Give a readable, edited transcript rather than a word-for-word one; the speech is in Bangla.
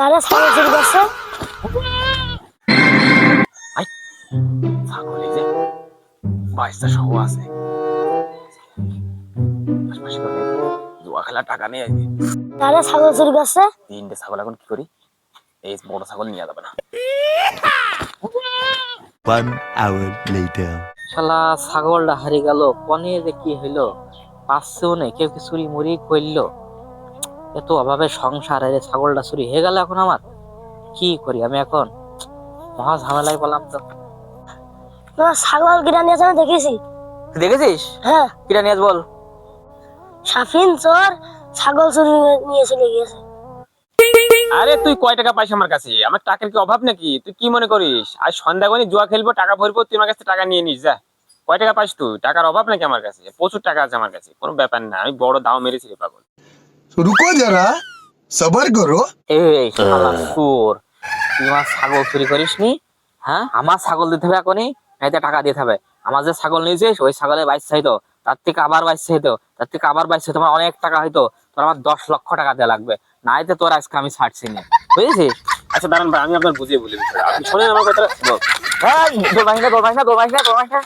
তারা ছাগল চুরি করছে। ছাগল এই যে বাইশটা সহ আছে। আশপাশে কোনো নেই। জুয়া খেলার টাকা নেই আজকে। তারা ছাগল চুরি করছে। তিনটে ছাগল এখন কি করি? এই বড় ছাগল নিয়ে যাবে না। 1 hour later. শালা ছাগলটা হারিয়ে গেল, কনে যে কি হইলো পাচ্ছেও নেই, কেউ কি চুরি মুড়ি করলো? এত অভাবে সংসার, এর ছাগলটা চুরি হয়ে গেল। এখন আমার কি করি আমি? এখন মহা ঝামেলায় বললাম তো। তোমার ছাগল কিনা নিয়েছে আমি দেখেছি। তুই দেখেছিস? হ্যাঁ, কিরা নিয়ে বল। সাফিন চোর ছাগল চুরি নিয়ে চলে গিয়েছে। আরে তুই কয় টাকা পাইস আমার কাছে? আমার টাকার কি অভাব নাকি? তুই কি মনে করিস আজ সন্ধ্যা করে জুয়া খেলবো, টাকা ভরবো, তুই আমার কাছে টাকা নিয়ে নিস? যা। কয় টাকা পাইস তুই? টাকার অভাব নাকি আমার কাছে? প্রচুর টাকা আছে আমার কাছে, কোনো ব্যাপার না। আমি বড় দাও মেরেছি রে পাগল। रुको जरा सबर करो। এই শালা চোর, তুই আমার ছাগল চুরি করিস নি? হ্যাঁ, আমার ছাগল দিতে হবে এখনই, নাইতে টাকা দিতে হবে। আমার যে ছাগল নিয়েছিস ওই ছাগলের বাচ্চা হইতো, তার থেকে আবার বাচ্চা হইতো, তার থেকে আবার বাচ্চা হইতো, আমার অনেক টাকা হইতো। তোর আমার 10 লক্ষ টাকা দেওয়া লাগবে, নাইতে তোর আজকে আমি ছাড়ছি না, বুঝেছিস? আচ্ছা দাঁড়ান ভাই, আমি আপনার বুঝিয়ে বলি বিষয়টা। আপনি শোনেন আমার কথা। দৌড়াইস না, দৌড়াইস না, দৌড়াইস না, দৌড়াইস না।